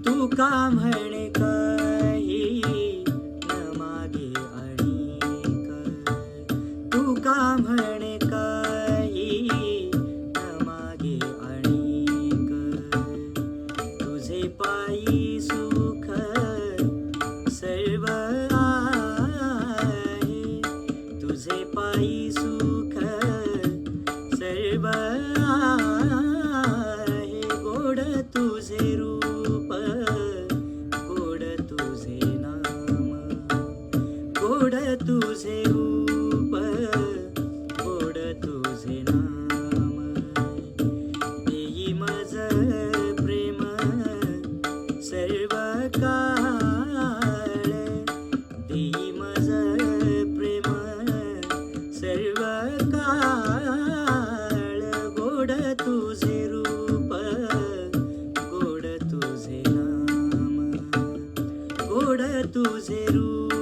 तू का म्हणे काही न मागे आणिक, तू का म्हणे काही न मागे आणिक, तुझे पायी सुख सर्व आहे, तुझे पायी सुख सर्व आहे, गोड तुझे रूप, गोड तुझे नाम, गोड तुझे रूप, गोड तुझे नाम, देई मज प्रेम सर्व काळ, देई मज प्रेम सर्व काळ, गोड तुझे रूप, गोड तुझे नाम, गोड तुझे रूप,